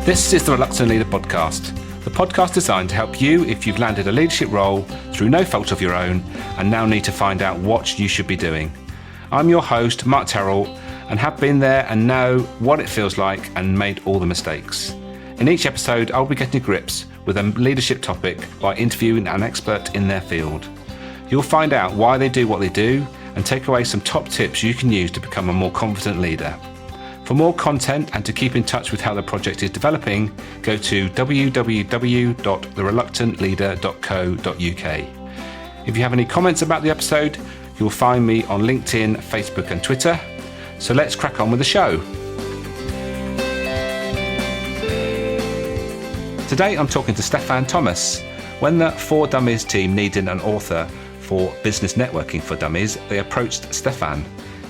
This is the Reluctant Leader podcast, the podcast designed to help you if you've landed a leadership role through no fault of your own and now need to find out what you should be doing. I'm your host, Mark Terrell, and have been there and know what it feels like and made all the mistakes. In each episode, I'll be getting to grips with a leadership topic by interviewing an expert in their field. You'll find out why they do what they do and take away some top tips you can use to become a more confident leader. For more content and to keep in touch with how the project is developing, go to www.thereluctantleader.co.uk. If you have any comments about the episode, you'll find me on LinkedIn, Facebook and Twitter. So let's crack on with the show. Today I'm talking to Stefan Thomas. When the For Dummies team needed an author for Business Networking for Dummies, they approached Stefan.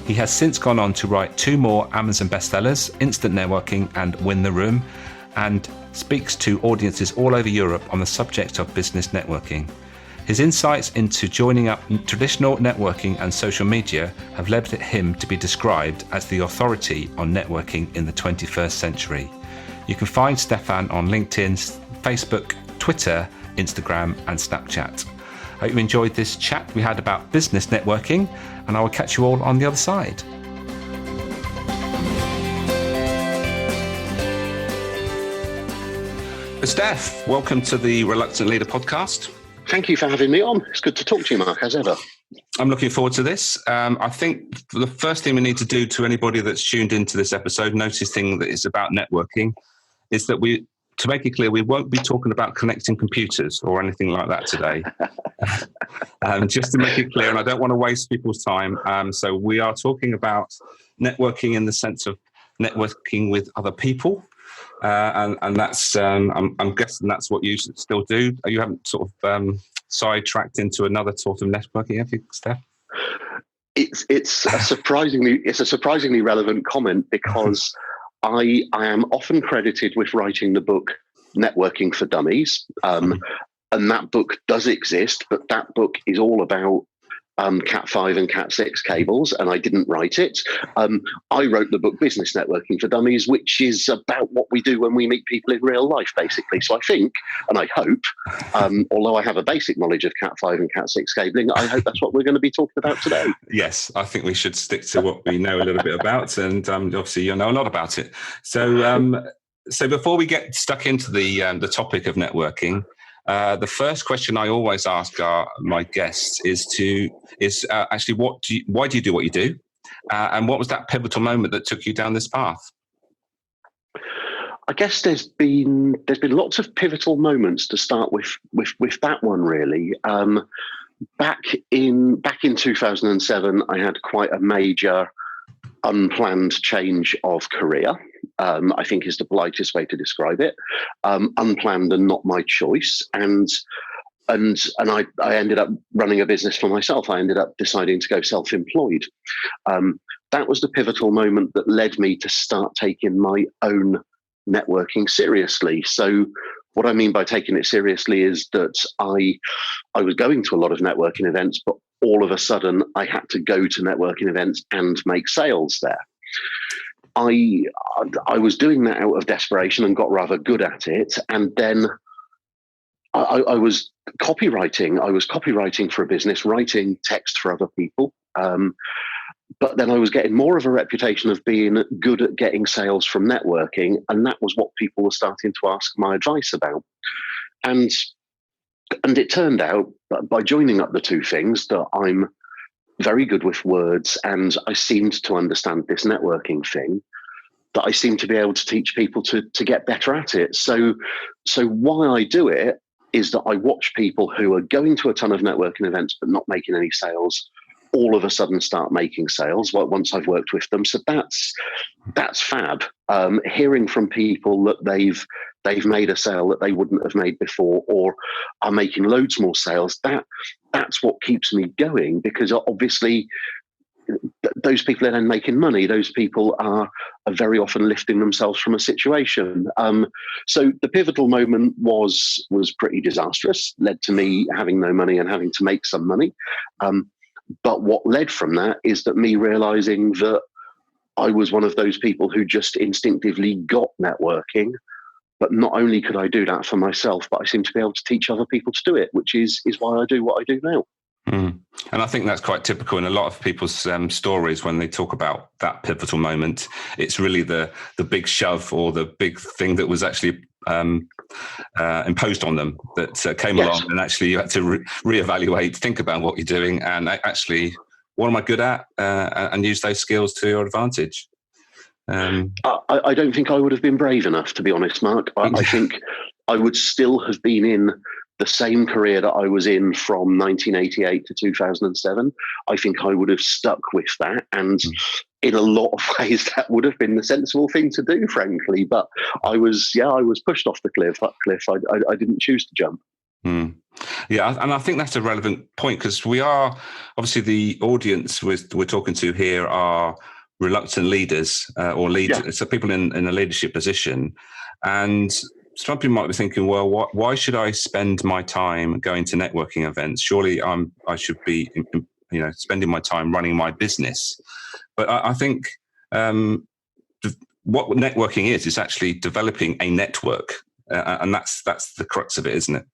He has since gone on to write 2 more Amazon bestsellers, Instant Networking and Win the Room, and speaks to audiences all over Europe on the subject of business networking. His insights into joining up traditional networking and social media have led him to be described as the authority on networking in the 21st century. You can find Stefan on LinkedIn, Facebook, Twitter, Instagram and Snapchat. I hope you enjoyed this chat we had about business networking, and I will catch you all on the other side. Steph, welcome to the Reluctant Leader podcast. Thank you for having me on. It's good to talk to you, Mark, as ever. I'm looking forward to this. I think the first thing we need to do to anybody that's tuned into this episode, noticing that it's about networking, is that to make it clear, we won't be talking about connecting computers or anything like that today. Just to make it clear, and I don't want to waste people's time. So we are talking about networking in the sense of networking with other people. And that's, I'm guessing that's what you still do. You haven't sort of sidetracked into another sort of networking, have you, Steph? It's a surprisingly relevant comment because I am often credited with writing the book Networking for Dummies, and that book does exist, but that book is all about Cat5 and Cat6 cables, and I didn't write it. I wrote the book Business Networking for Dummies, which is about what we do when we meet people in real life, basically. So I think, and I hope, although I have a basic knowledge of Cat5 and Cat6 cabling, I hope that's what we're going to be talking about today. Yes, I think we should stick to what we know a little bit about, and obviously you know a lot about it. So, so before we get stuck into the topic of networking, the first question I always ask my guests is actually why do you do what you do, and what was that pivotal moment that took you down this path? I guess there's been lots of pivotal moments to start with that one really. Back in 2007, I had quite a major unplanned change of career. I think is the politest way to describe it. Unplanned and not my choice. And I ended up running a business for myself. I ended up deciding to go self-employed. That was the pivotal moment that led me to start taking my own networking seriously. So what I mean by taking it seriously is that I was going to a lot of networking events, but all of a sudden I had to go to networking events and make sales there. I was doing that out of desperation and got rather good at it. And then I was copywriting. I was copywriting for a business, writing text for other people. But then I was getting more of a reputation of being good at getting sales from networking. And that was what people were starting to ask my advice about. And it turned out that by joining up the two things that I'm very good with words, and I seemed to understand this networking thing, that I seem to be able to teach people to get better at it. So why I do it is that I watch people who are going to a ton of networking events but not making any sales all of a sudden start making sales once I've worked with them. So that's fab. Hearing from people that they've made a sale that they wouldn't have made before, or are making loads more sales, that's what keeps me going, because obviously those people are then making money. Those people are very often lifting themselves from a situation. So the pivotal moment was pretty disastrous, led to me having no money and having to make some money. But what led from that is that me realizing that I was one of those people who just instinctively got networking But not only could I do that for myself, but I seem to be able to teach other people to do it, which is why I do what I do now. Mm. And I think that's quite typical in a lot of people's stories when they talk about that pivotal moment. It's really the big shove or the big thing that was actually imposed on them that came along, and actually you had to reevaluate, think about what you're doing, and actually, what am I good at, and use those skills to your advantage. I don't think I would have been brave enough, to be honest, Mark. I think I would still have been in the same career that I was in from 1988 to 2007. I think I would have stuck with that. And in a lot of ways, that would have been the sensible thing to do, frankly. But I was pushed off the cliff. I didn't choose to jump. Mm. Yeah, and I think that's a relevant point, because we are, obviously the audience we're talking to here are reluctant leaders or leaders, so people in a leadership position. And some people might be thinking, well, why should I spend my time going to networking events? Surely I should be, spending my time running my business. But I think what networking is actually developing a network, and that's the crux of it, isn't it?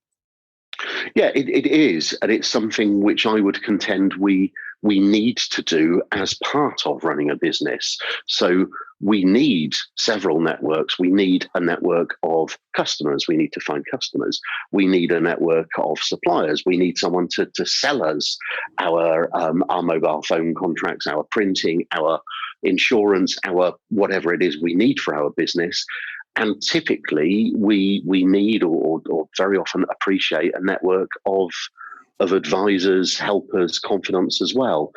Yeah, it is, and it's something which I would contend we need to do as part of running a business. So we need several networks. We need a network of customers. We need to find customers. We need a network of suppliers. We need someone to sell us our mobile phone contracts, our printing, our insurance, our whatever it is we need for our business. And typically, we need or very often appreciate a network of advisors, helpers, confidants as well.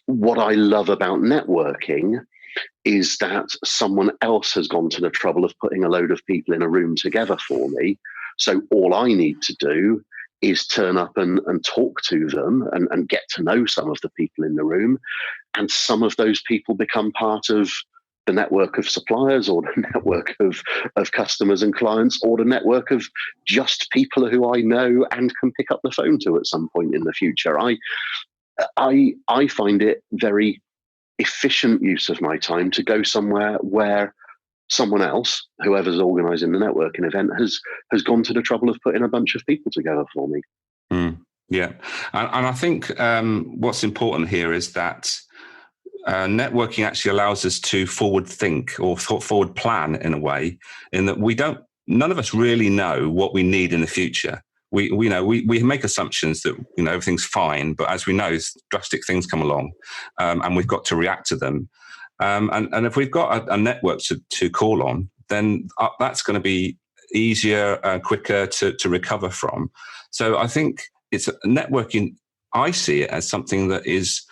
What I love about networking is that someone else has gone to the trouble of putting a load of people in a room together for me. So all I need to do is turn up and talk to them and get to know some of the people in the room. And some of those people become part of the network of suppliers, or the network of customers and clients, or the network of just people who I know and can pick up the phone to at some point in the future. I find it very efficient use of my time to go somewhere where someone else, whoever's organising the networking event, has gone to the trouble of putting a bunch of people together for me. Yeah, and I think what's important here is that networking actually allows us to forward think or forward plan in a way, in that none of us really know what we need in the future. We make assumptions that everything's fine, but as we know, drastic things come along, and we've got to react to them. And if we've got a network to call on, then that's going to be easier, quicker to recover from. So I think it's networking. I see it as something that is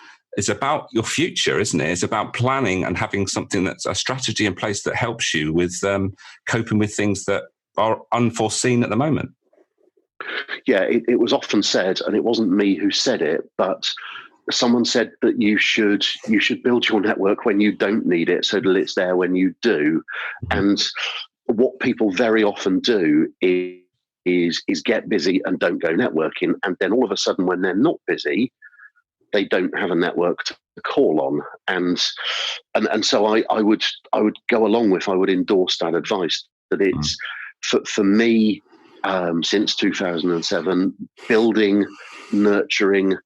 about your future, isn't it? It's about planning and having something that's a strategy in place that helps you with coping with things that are unforeseen at the moment. Yeah, it was often said, and it wasn't me who said it, but someone said that you should build your network when you don't need it, so that it's there when you do. And what people very often do is get busy and don't go networking, and then all of a sudden, when they're not busy, they don't have a network to call on, and so I would go along with, I would endorse that advice, that it's for me, since 2007, building, nurturing,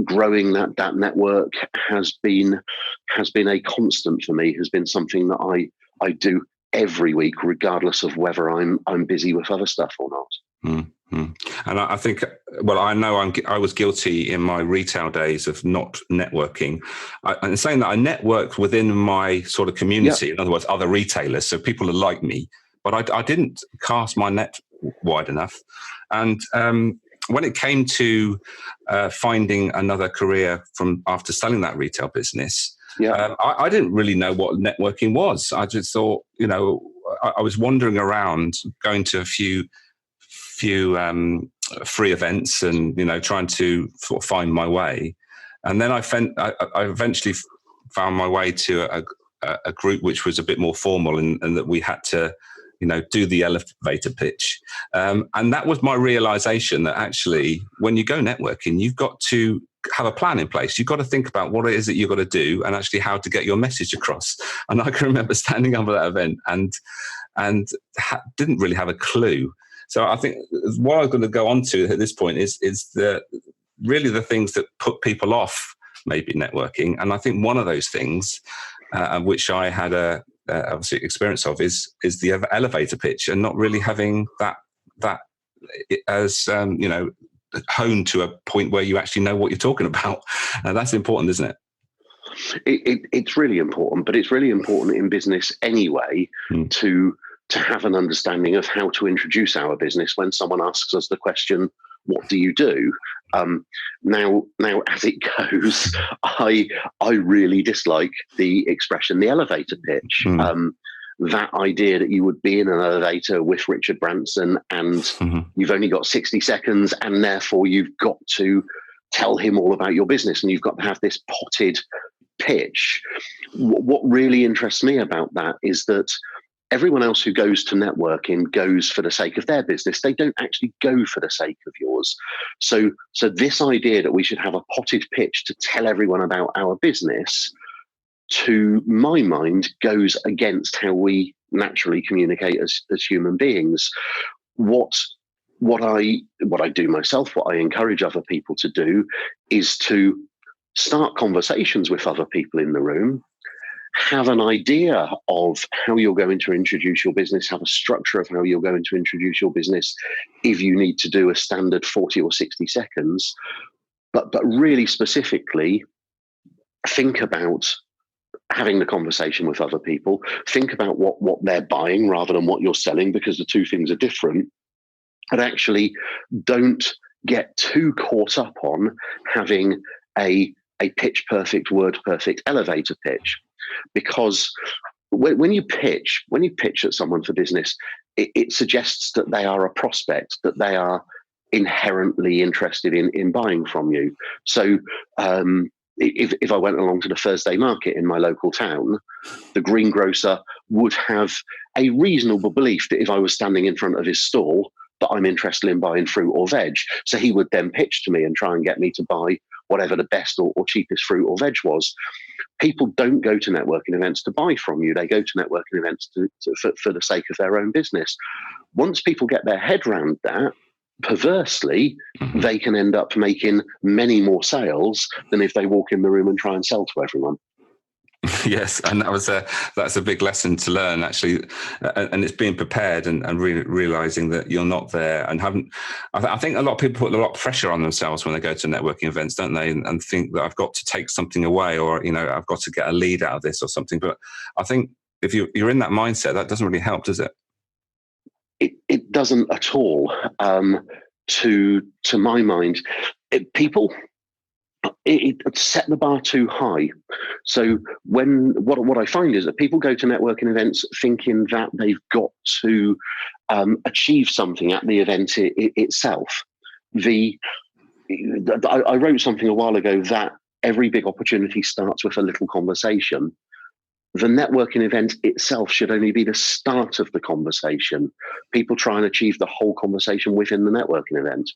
growing that network has been a constant for me, has been something that I do every week, regardless of whether I'm busy with other stuff or not. Mm-hmm. And I think, well, I know I was guilty in my retail days of not networking. And saying that, I networked within my sort of community, in other words, other retailers, so people are like me, but I didn't cast my net wide enough. And when it came to finding another career from after selling that retail business, I didn't really know what networking was. I just thought, I was wandering around, going to a few free events and trying to sort of find my way. And then I eventually found my way to a group which was a bit more formal, and that we had to do the elevator pitch. And that was my realization that actually, when you go networking, you've got to have a plan in place. You've got to think about what it is that you've got to do and actually how to get your message across. And I can remember standing up at that event and and didn't really have a clue. So I think what I'm going to go on to at this point is really the things that put people off maybe networking. And I think one of those things, which I had obviously experience of, is the elevator pitch, and not really having that as honed to a point where you actually know what you're talking about. That's important, isn't it? It's really important, but it's really important in business anyway to have an understanding of how to introduce our business when someone asks us the question, what do you do? Now, as it goes, I really dislike the expression, the elevator pitch. That idea that you would be in an elevator with Richard Branson and you've only got 60 seconds and therefore you've got to tell him all about your business and you've got to have this potted pitch. What really interests me about that is that everyone else who goes to networking goes for the sake of their business. They don't actually go for the sake of yours. So this idea that we should have a potted pitch to tell everyone about our business, to my mind, goes against how we naturally communicate as human beings. What I do myself, what I encourage other people to do, is to start conversations with other people in the room, have an idea of how you're going to introduce your business, have a structure of how you're going to introduce your business if you need to do a standard 40 or 60 seconds, but really specifically think about having the conversation with other people, think about what they're buying rather than what you're selling, because the two things are different, and actually don't get too caught up on having a pitch perfect, word perfect elevator pitch. Because when you pitch at someone for business, it suggests that they are a prospect, that they are inherently interested in buying from you. So if I went along to the Thursday market in my local town, the greengrocer would have a reasonable belief that if I was standing in front of his stall, that I'm interested in buying fruit or veg. So he would then pitch to me and try and get me to buy whatever the best or cheapest fruit or veg was. People don't go to networking events to buy from you. They go to networking events for the sake of their own business. Once people get their head around that, perversely, they can end up making many more sales than if they walk in the room and try and sell to everyone. Yes, and that's a big lesson to learn, actually, and it's being prepared and realizing that you're not there and haven't. I think a lot of people put a lot of pressure on themselves when they go to networking events, don't they? And think that I've got to take something away, or I've got to get a lead out of this or something. But I think if you're in that mindset, that doesn't really help, does it? It doesn't at all. To my mind, people. It set the bar too high. So what I find is that people go to networking events thinking that they've got to achieve something at the event itself. I wrote something a while ago that every big opportunity starts with a little conversation. The networking event itself should only be the start of the conversation. People try and achieve the whole conversation within the networking event.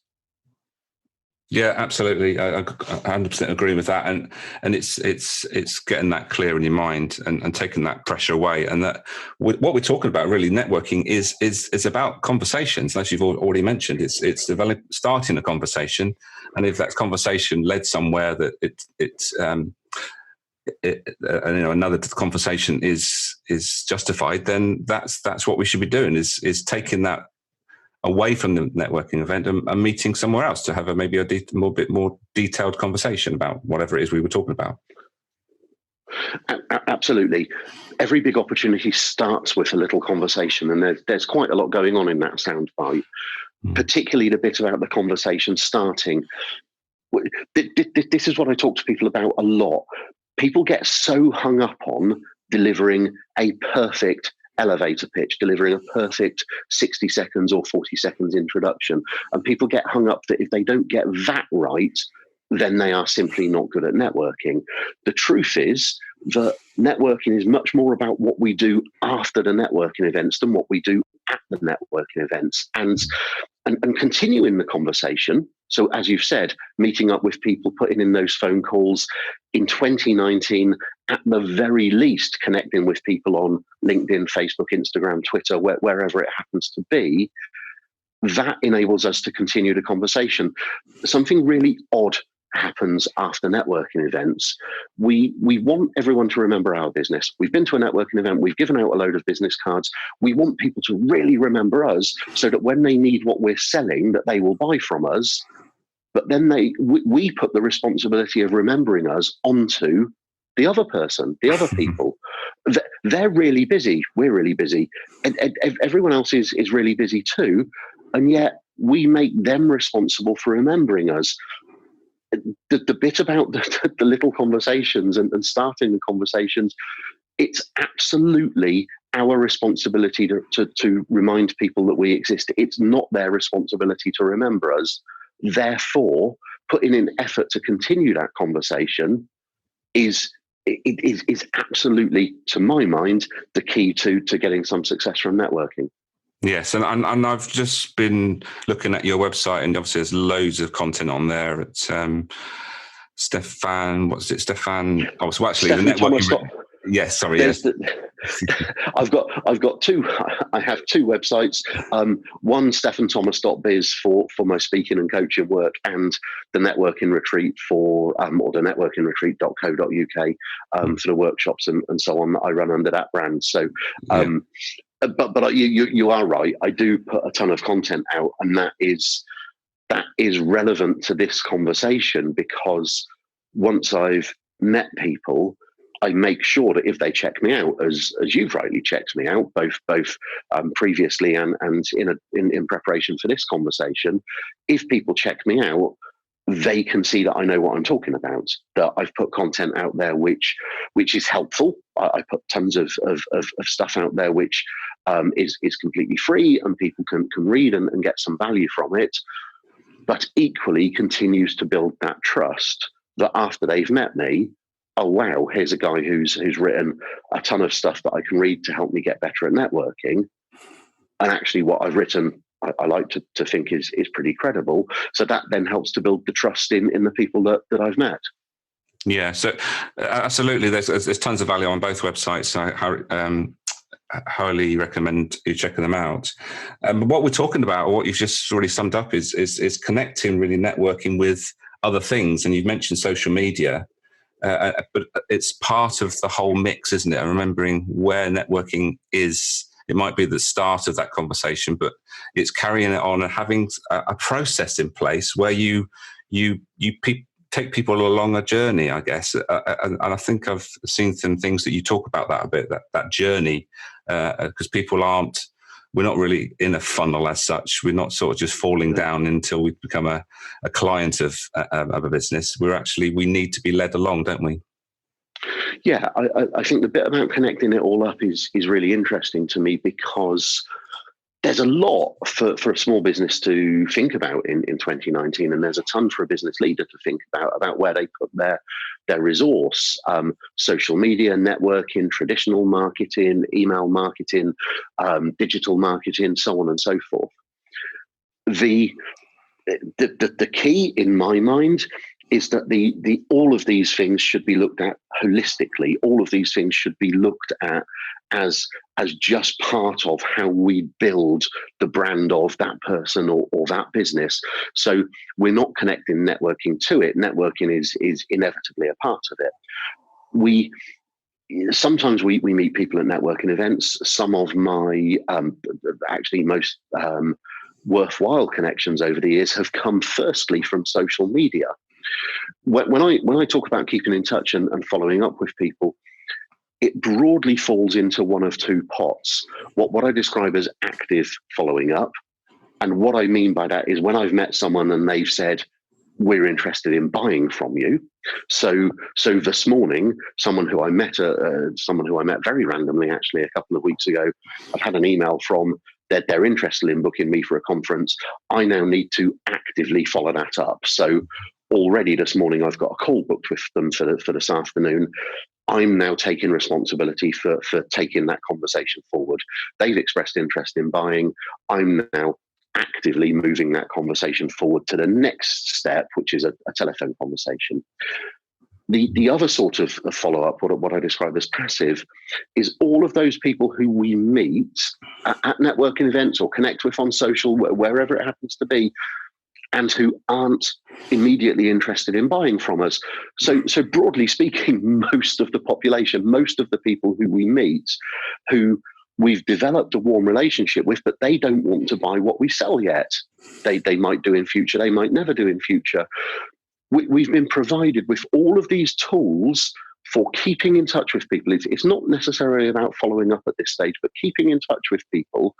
Yeah, absolutely. I 100% agree with that, and it's getting that clear in your mind and taking that pressure away. And that what we're talking about, really, networking is about conversations, as you've already mentioned. It's starting a conversation, and if that conversation led somewhere that another conversation is justified, then that's what we should be doing. Is taking that away from the networking event and meeting somewhere else to have maybe a bit more detailed conversation about whatever it is we were talking about. Absolutely. Every big opportunity starts with a little conversation, and there's quite a lot going on in that soundbite, particularly the bit about the conversation starting. This is what I talk to people about a lot. People get so hung up on delivering a perfect elevator pitch, delivering a perfect 60 seconds or 40 seconds introduction. And people get hung up that if they don't get that right, then they are simply not good at networking. The truth is that networking is much more about what we do after the networking events than what we do at the networking events. And continuing the conversation, So as you've said, meeting up with people, putting in those phone calls in 2019, at the very least, connecting with people on LinkedIn, Facebook, Instagram, Twitter, wherever it happens to be, that enables us to continue the conversation. Something really odd happens after networking events. We want everyone to remember our business. We've been to a networking event, we've given out a load of business cards. We want people to really remember us so that when they need what we're selling, that they will buy from us. But then we put the responsibility of remembering us onto the other person, the other people. They're really busy. We're really busy. And everyone else is really busy too. And yet we make them responsible for remembering us. The bit about the little conversations and starting the conversations, it's absolutely our responsibility to remind people that we exist. It's not their responsibility to remember us. Therefore, putting in effort to continue that conversation is absolutely, to my mind, the key to getting some success from networking. Yes, and I've just been looking at your website, and obviously there's loads of content on there. It's Stefan, what's it? Stefan. Oh, so actually Stefan the networking. Thomas. Yes, sorry. Yes. I've got two. I have two websites. One, stephanthomas.biz for my speaking and coaching work, and the networking retreat or the networkingretreat.co.uk for the workshops and so on that I run under that brand. So. But you are right. I do put a ton of content out, and that is relevant to this conversation, because once I've met people, I make sure that if they check me out, as you've rightly checked me out, both previously and in preparation for this conversation, if people check me out, they can see that I know what I'm talking about, that I've put content out there which is helpful. I put tons of stuff out there which is completely free, and people can read and get some value from it, but equally continues to build that trust that after they've met me, oh wow, here's a guy who's written a ton of stuff that I can read to help me get better at networking. And actually what I've written, I like to think is pretty credible. So that then helps to build the trust in the people that I've met. Yeah, so absolutely. There's tons of value on both websites. So I highly recommend you checking them out. What we're talking about, or what you've just already summed up, is connecting, really networking with other things. And you've mentioned social media, but it's part of the whole mix, isn't it? And remembering where networking is. It might be the start of that conversation, but it's carrying it on and having a process in place where you take people along a journey, I guess. And I think I've seen some things that you talk about that a bit, that journey, because we're not really in a funnel as such. We're not sort of just falling down until we become a client of a business. We need to be led along, don't we? Yeah, I think the bit about connecting it all up is really interesting to me, because there's a lot for a small business to think about in 2019, and there's a ton for a business leader to think about where they put their resource. Social media, networking, traditional marketing, email marketing, digital marketing, so on and so forth. The key in my mind is that the all of these things should be looked at holistically. All of these things should be looked at as just part of how we build the brand of that person or that business. So we're not connecting networking to it. Networking is inevitably a part of it. Sometimes we meet people at networking events. Some of my actually most worthwhile connections over the years have come firstly from social media. When I talk about keeping in touch and following up with people, it broadly falls into one of two pots. What I describe as active following up, and what I mean by that is when I've met someone and they've said, we're interested in buying from you. So this morning, someone who I met very randomly, actually a couple of weeks ago, I've had an email from that they're interested in booking me for a conference. I now need to actively follow that up. So already this morning, I've got a call booked with them for this afternoon. I'm now taking responsibility for taking that conversation forward. They've expressed interest in buying. I'm now actively moving that conversation forward to the next step, which is a telephone conversation. The other sort of follow-up, what I describe as passive, is all of those people who we meet at networking events or connect with on social, wherever it happens to be, and who aren't immediately interested in buying from us. So broadly speaking, most of the population, most of the people who we meet, who we've developed a warm relationship with, but they don't want to buy what we sell yet. They might do in future, they might never do in future. We've been provided with all of these tools for keeping in touch with people. It's not necessarily about following up at this stage, but keeping in touch with people.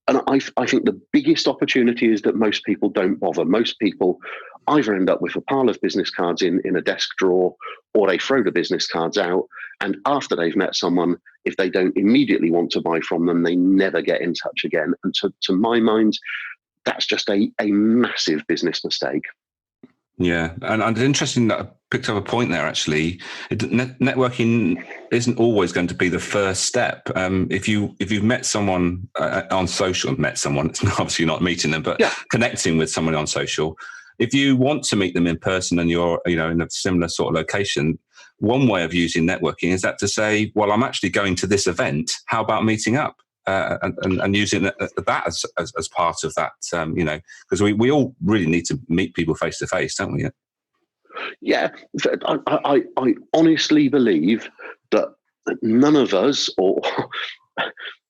And I think the biggest opportunity is that most people don't bother. Most people either end up with a pile of business cards in a desk drawer, or they throw the business cards out. And after they've met someone, if they don't immediately want to buy from them, they never get in touch again. And to my mind, that's just a massive business mistake. Yeah, and it's interesting that I picked up a point there, actually. Networking isn't always going to be the first step. If you've met someone on social, it's obviously not meeting them, but connecting with someone on social, if you want to meet them in person and you're in a similar sort of location, one way of using networking is that to say, well, I'm actually going to this event. How about meeting up? And using that as part of that, because we all really need to meet people face to face, don't we? Yeah, I honestly believe that none of us, or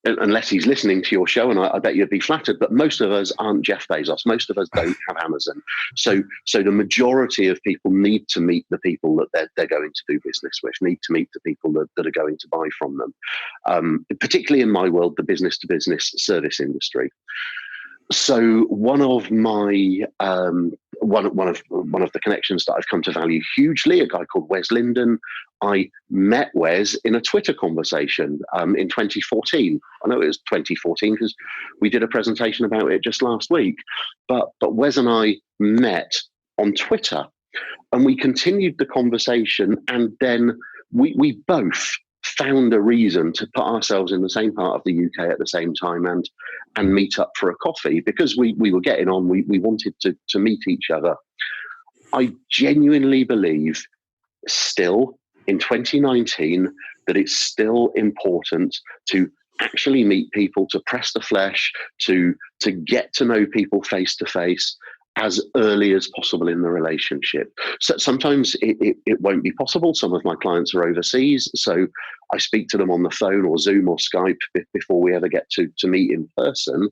unless he's listening to your show, and I bet you'd be flattered, but most of us aren't Jeff Bezos. Most of us don't have Amazon. So the majority of people need to meet the people that they're going to do business with, need to meet the people that are going to buy from them. Particularly in my world, the business to business service industry. So one of my one of the connections that I've come to value hugely, a guy called Wes Linden. I met Wes in a Twitter conversation in 2014. I know it was 2014 because we did a presentation about it just last week. But Wes and I met on Twitter, and we continued the conversation, and then we both found a reason to put ourselves in the same part of the UK at the same time and meet up for a coffee, because we were getting on. We wanted to meet each other. I genuinely believe still in 2019 that it's still important to actually meet people, to press the flesh, to get to know people face to face as early as possible in the relationship. So sometimes it won't be possible. Some of my clients are overseas, so I speak to them on the phone or Zoom or Skype before we ever get to meet in person.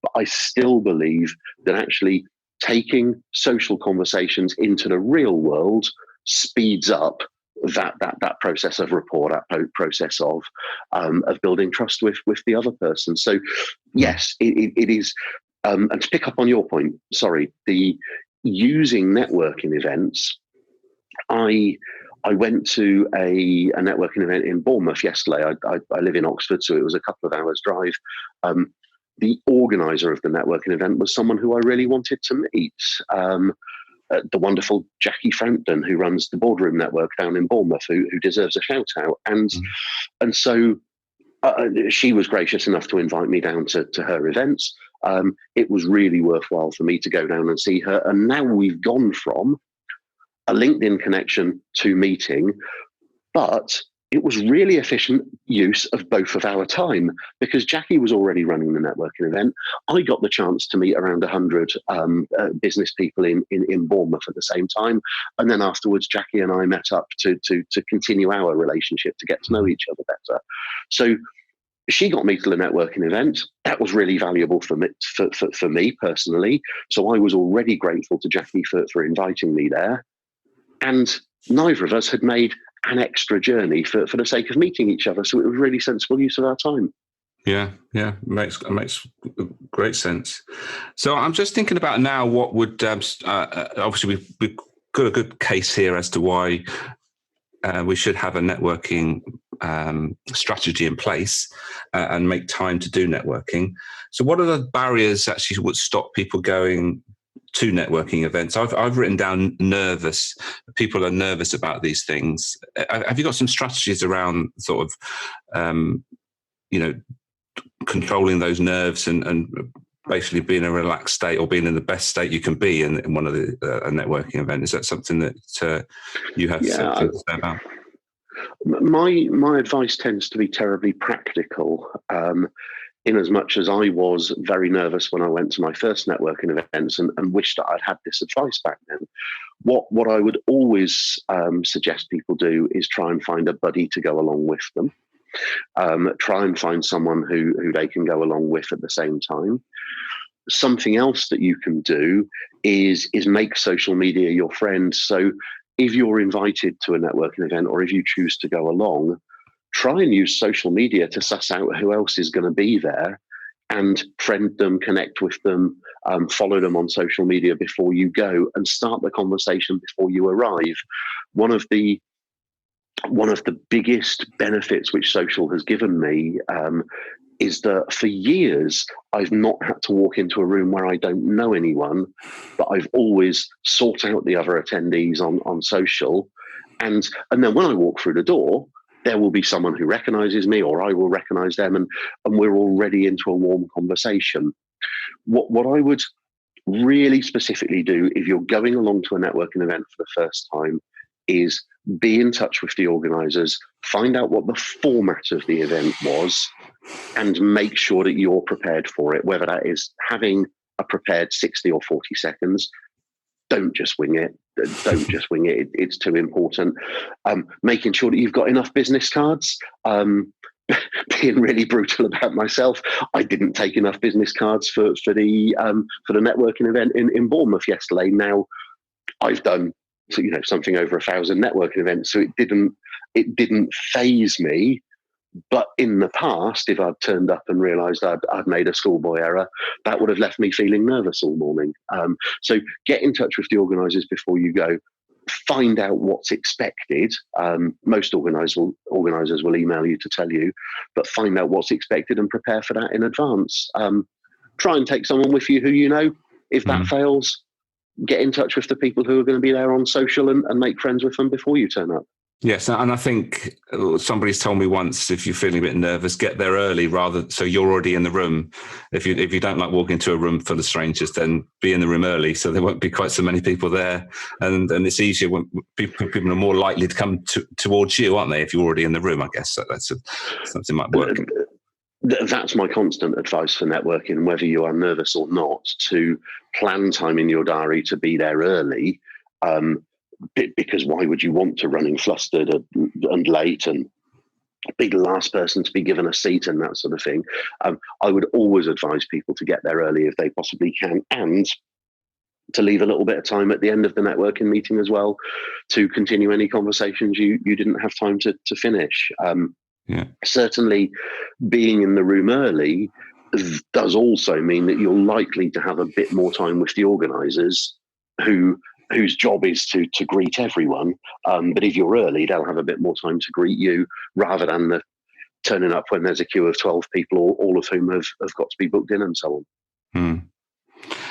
But I still believe that actually taking social conversations into the real world speeds up that process of rapport, that process of building trust with the other person. So yes, it is. And to pick up on your point, the using networking events, I went to a networking event in Bournemouth yesterday. I live in Oxford, so it was a couple of hours drive. The organizer of the networking event was someone who I really wanted to meet, the wonderful Jackie Frampton, who runs the Boardroom Network down in Bournemouth, who deserves a shout out. And so she was gracious enough to invite me down to her events. It was really worthwhile for me to go down and see her. And now we've gone from a LinkedIn connection to meeting, but it was really efficient use of both of our time, because Jackie was already running the networking event. I got the chance to meet around 100 business people in Bournemouth at the same time. And then afterwards, Jackie and I met up to continue our relationship, to get to know each other better. So she got me to the networking event. That was really valuable for me personally. So I was already grateful to Jackie for inviting me there. And neither of us had made an extra journey for the sake of meeting each other. So it was really sensible use of our time. Yeah, makes great sense. So I'm just thinking about now what would, obviously we've got a good case here as to why we should have a networking strategy in place and make time to do networking. So what are the barriers actually would stop people going to networking events? I've written down nervous. People are nervous about these things. Have you got some strategies around sort of, controlling those nerves and basically be in a relaxed state or being in the best state you can be in one of the a networking event. Is that something that you have something to say about? My advice tends to be terribly practical. In as much as I was very nervous when I went to my first networking events and wished that I'd had this advice back then, what I would always suggest people do is try and find a buddy to go along with them. Try and find someone who they can go along with at the same time. Something else that you can do is make social media your friend. So if you're invited to a networking event or if you choose to go along, try and use social media to suss out who else is going to be there and friend them, connect with them, follow them on social media before you go and start the conversation before you arrive. One of the biggest benefits which social has given me is that for years, I've not had to walk into a room where I don't know anyone, but I've always sought out the other attendees on social. And then when I walk through the door, there will be someone who recognizes me or I will recognize them, and we're already into a warm conversation. What I would really specifically do if you're going along to a networking event for the first time is be in touch with the organizers, find out what the format of the event was, and make sure that you're prepared for it, whether that is having a prepared 60 or 40 seconds. Don't just wing it. Don't just wing it. It's too important. Making sure that you've got enough business cards. Being really brutal about myself, I didn't take enough business cards for the networking event in Bournemouth yesterday. Now I've done something over 1,000 networking events, so it didn't faze me. But in the past, if I'd turned up and realised I'd made a schoolboy error, that would have left me feeling nervous all morning. So get in touch with the organisers before you go. Find out what's expected. Most organisers will email you to tell you, but find out what's expected and prepare for that in advance. Try and take someone with you who you know. If that fails, get in touch with the people who are going to be there on social and make friends with them before you turn up. Yes, and I think somebody's told me once, if you're feeling a bit nervous, get there early so you're already in the room. If you don't like walking into a room full of strangers, then be in the room early so there won't be quite so many people there. And it's easier when people are more likely to come towards you, aren't they, if you're already in the room, I guess. So that's something might work. That's my constant advice for networking, whether you are nervous or not, to plan time in your diary to be there early. Because why would you want to running flustered and late and be the last person to be given a seat and that sort of thing? I would always advise people to get there early if they possibly can, and to leave a little bit of time at the end of the networking meeting as well to continue any conversations you didn't have time to finish. Certainly being in the room early does also mean that you're likely to have a bit more time with the organisers whose job is to greet everyone. But if you're early, they'll have a bit more time to greet you rather than turning up when there's a queue of 12 people, all of whom have got to be booked in and so on.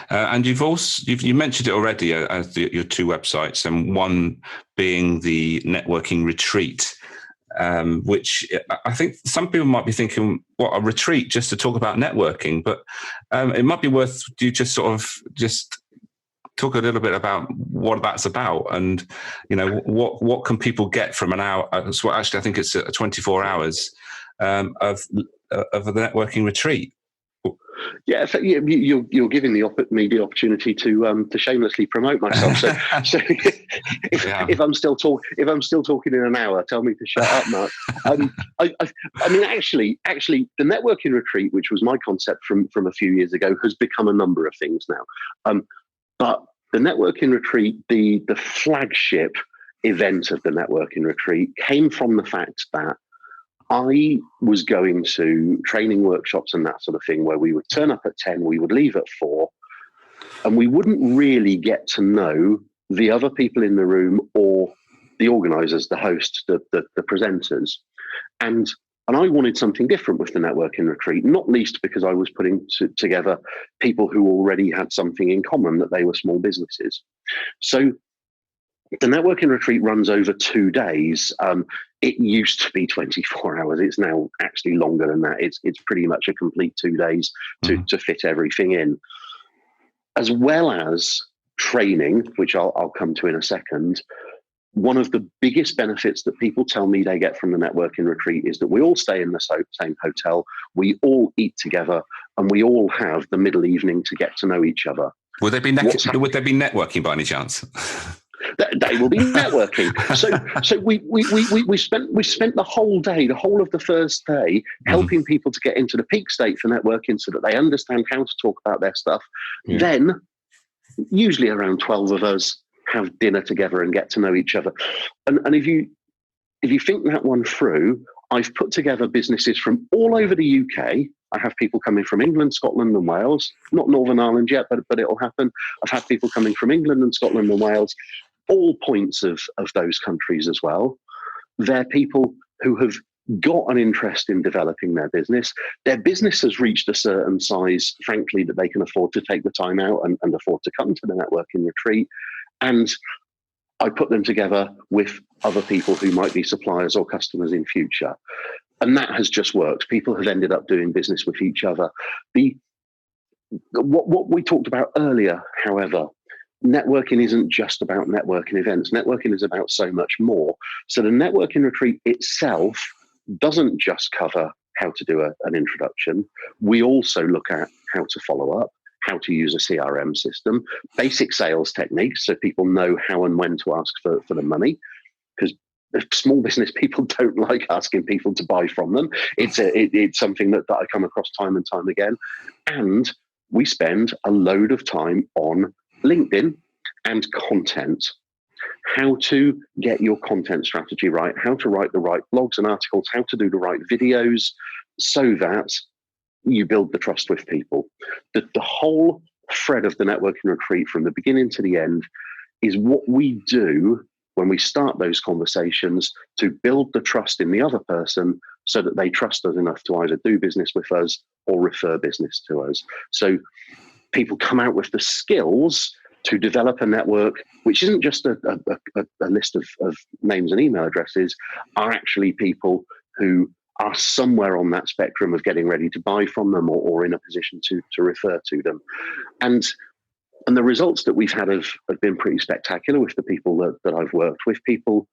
And you mentioned it already as your two websites, and one being the networking retreat, which I think some people might be thinking, what, a retreat just to talk about networking? But it might be worth you just talk a little bit about what that's about, and what can people get from an hour? So actually, I think it's 24 hours of a networking retreat. Yeah, you're giving me the opportunity to shamelessly promote myself. So if I'm still talking in an hour, tell me to shut up, Mark. I mean, actually, the networking retreat, which was my concept from a few years ago, has become a number of things now. But the networking retreat, the flagship event of the networking retreat, came from the fact that I was going to training workshops and that sort of thing where we would turn up at 10, we would leave at 4, and we wouldn't really get to know the other people in the room or the organisers, the hosts, the presenters. And I wanted something different with the networking retreat, not least because I was putting together people who already had something in common, that they were small businesses. So The networking retreat runs over 2 days. It used to be 24 hours. It's now actually longer than that. It's pretty much a complete 2 days to fit everything in, as well as training, which I'll come to in a second. One of the biggest benefits that people tell me they get from the networking retreat is that we all stay in the same hotel, we all eat together, and we all have the middle evening to get to know each other. Would there be networking by any chance? They will be networking. So we spent the whole day, the whole of the first day, helping people to get into the peak state for networking so that they understand how to talk about their stuff. Yeah. Then, usually around 12 of us have dinner together and get to know each other. And if you think that one through, I've put together businesses from all over the UK. I have people coming from England, Scotland and Wales, not Northern Ireland yet, but it'll happen. I've had people coming from England and Scotland and Wales, all points of those countries as well. They're people who have got an interest in developing their business. Their business has reached a certain size, frankly, that they can afford to take the time out and afford to come to the networking retreat. And I put them together with other people who might be suppliers or customers in future. And that has just worked. People have ended up doing business with each other. What we talked about earlier, however, networking isn't just about networking events. Networking is about so much more. So the networking retreat itself doesn't just cover how to do an introduction. We also look at how to follow up, how to use a CRM system, basic sales techniques so people know how and when to ask for the money, because small business people don't like asking people to buy from them. It's something that I come across time and time again. And we spend a load of time on LinkedIn and content. How to get your content strategy right, how to write the right blogs and articles, how to do the right videos so that you build the trust with people. The whole thread of the networking retreat from the beginning to the end is what we do when we start those conversations to build the trust in the other person so that they trust us enough to either do business with us or refer business to us. So people come out with the skills to develop a network, which isn't just a list of names and email addresses, are actually people who are somewhere on that spectrum of getting ready to buy from them or in a position to refer to them. And the results that we've had have been pretty spectacular with the people that I've worked with, people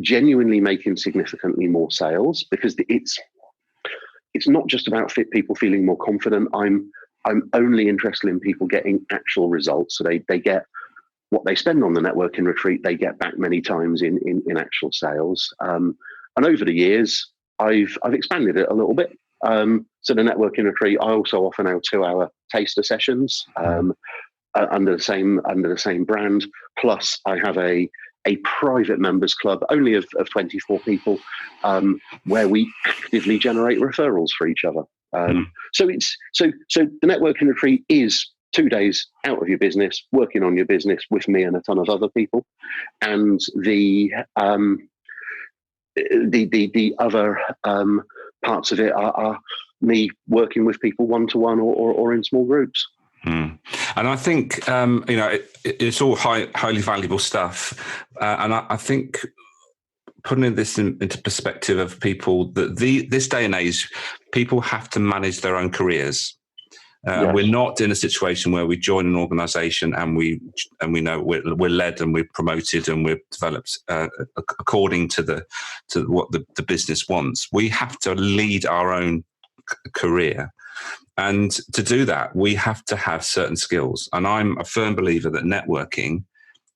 genuinely making significantly more sales, because it's not just about people feeling more confident. I'm only interested in people getting actual results. So they get what they spend on the networking retreat, they get back many times in actual sales. And over the years, I've expanded it a little bit. So the networking retreat, I also offer now 2-hour taster sessions under the same brand. Plus, I have a private members club, only of 24 people, where we actively generate referrals for each other. So the networking retreat is 2 days out of your business, working on your business with me and a ton of other people, and the other parts of it are me working with people one-to-one or in small groups. And I think it's all highly valuable stuff, and I think putting this into perspective of people that this day and age, people have to manage their own careers. Yes. We're not in a situation where we join an organisation and we know we're led and we're promoted and we're developed according to what the business wants. We have to lead our own career, and to do that, we have to have certain skills. And I'm a firm believer that networking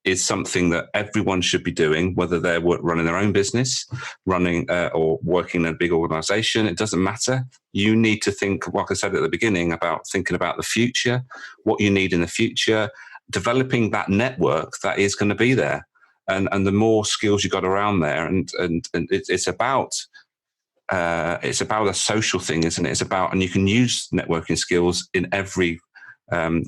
is something that everyone should be doing, whether they're running their own business, or working in a big organisation. It doesn't matter. You need to think, like I said at the beginning, about thinking about the future, what you need in the future, developing that network that is going to be there, and the more skills you got around there, and it's about a social thing, isn't it? It's about, and you can use networking skills in every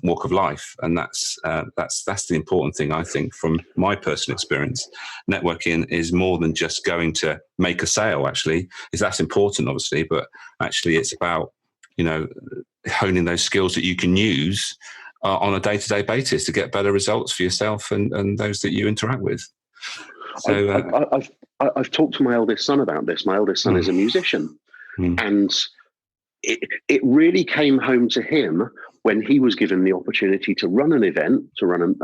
walk of life, and that's the important thing, I think, from my personal experience. Networking is more than just going to make a sale. Actually, that's important, obviously, but actually, it's about honing those skills that you can use on a day-to-day basis to get better results for yourself and those that you interact with. So I've talked to my eldest son about this. My eldest son is a musician, and it really came home to him when he was given the opportunity to run an event, to run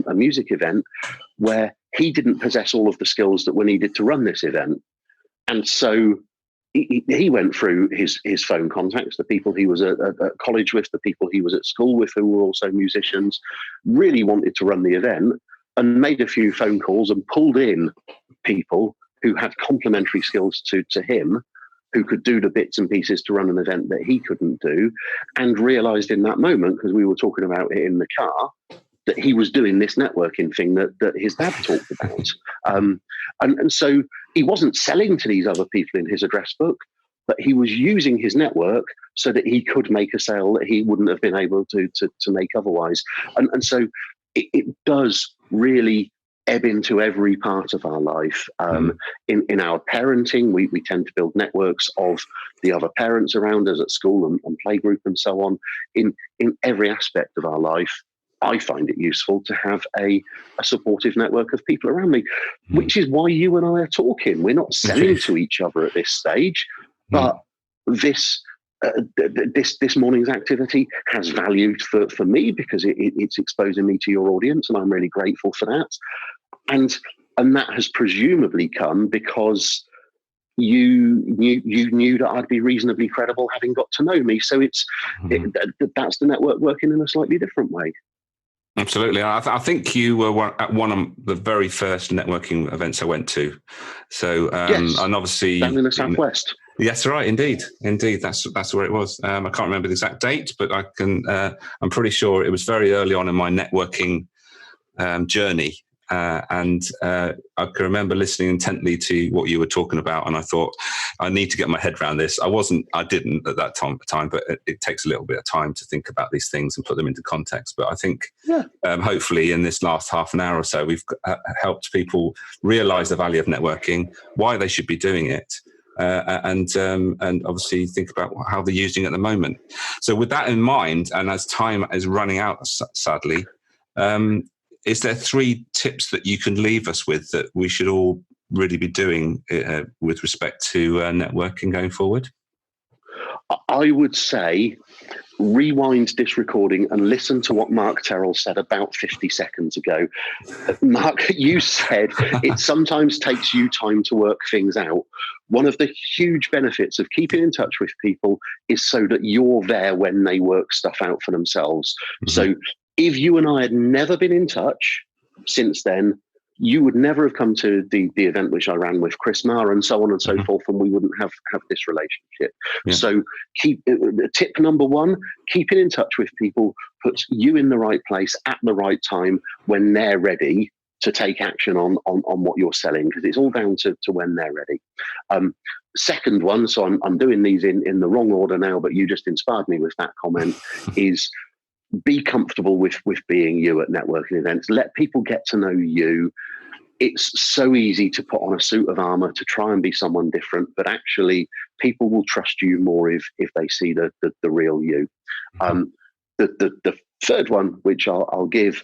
a music event, where he didn't possess all of the skills that were needed to run this event. And so he went through his phone contacts, the people he was at college with, the people he was at school with who were also musicians, really wanted to run the event, and made a few phone calls and pulled in people who had complementary skills to him, who could do the bits and pieces to run an event that he couldn't do, and realized in that moment, because we were talking about it in the car, that he was doing this networking thing that his dad talked about. And so he wasn't selling to these other people in his address book, but he was using his network so that he could make a sale that he wouldn't have been able to make otherwise. And so it does really ebb into every part of our life. In our parenting, we tend to build networks of the other parents around us at school and playgroup and so on. In every aspect of our life, I find it useful to have a supportive network of people around me, which is why you and I are talking. We're not selling to each other at this stage, but this morning's activity has value for me because it's exposing me to your audience, and I'm really grateful for that. And that has presumably come because you knew that I'd be reasonably credible having got to know me. So that's the network working in a slightly different way. Absolutely. I think you were at one of the very first networking events I went to. So, yes, and obviously down in the Southwest. Yes, right. Indeed. That's where it was. I can't remember the exact date, but I'm pretty sure it was very early on in my networking journey. And I can remember listening intently to what you were talking about, and I thought, I need to get my head around this. I didn't at that time, but it takes a little bit of time to think about these things and put them into context. But I think hopefully in this last half an hour or so, we've helped people realise the value of networking, why they should be doing it, and obviously think about how they're using it at the moment. So with that in mind, and as time is running out, sadly, is there 3 tips that you can leave us with that we should all really be doing with respect to networking going forward? I would say rewind this recording and listen to what Mark Terrell said about 50 seconds ago. Mark, you said it sometimes takes you time to work things out. One of the huge benefits of keeping in touch with people is so that you're there when they work stuff out for themselves. So if you and I had never been in touch since then, you would never have come to the event which I ran with Chris Marr and so on and so forth, and we wouldn't have this relationship. Yeah. So tip number 1, keeping in touch with people puts you in the right place at the right time when they're ready to take action on what you're selling, because it's all down to when they're ready. Second one, so I'm doing these in the wrong order now, but you just inspired me with that comment, is be comfortable with being you at networking events. Let people get to know you. It's so easy to put on a suit of armor to try and be someone different, but actually people will trust you more if they see the real you. The third one, which I'll give,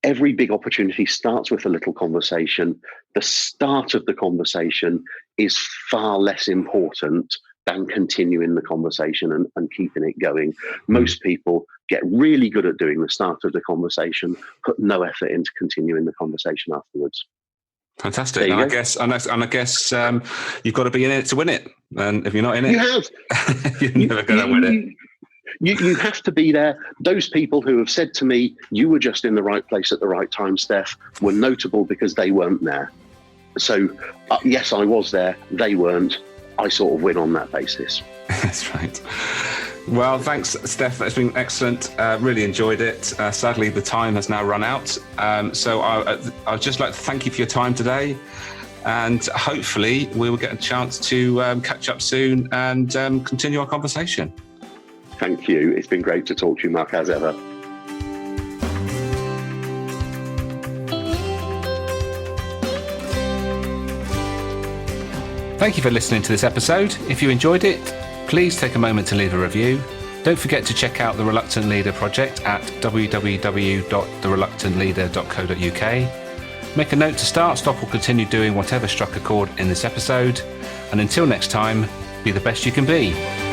every big opportunity starts with a little conversation. The start of the conversation is far less important than continuing the conversation and keeping it going. Most people get really good at doing the start of the conversation, put no effort into continuing the conversation afterwards. Fantastic. And I guess you've got to be in it to win it. And if you're not in it, you're never going to win it. You have to be there. Those people who have said to me, you were just in the right place at the right time, Steph, were notable because they weren't there. So yes, I was there. They weren't. I sort of win on that basis. That's right. Well, thanks, Steph. That's been excellent. Really enjoyed it. Sadly, the time has now run out. So I'd just like to thank you for your time today. And hopefully we will get a chance to catch up soon and continue our conversation. Thank you. It's been great to talk to you, Mark, as ever. Thank you for listening to this episode. If you enjoyed it, please take a moment to leave a review. Don't forget to check out the Reluctant Leader project at www.thereluctantleader.co.uk. Make a note to start, stop, or continue doing whatever struck a chord in this episode. And until next time, be the best you can be.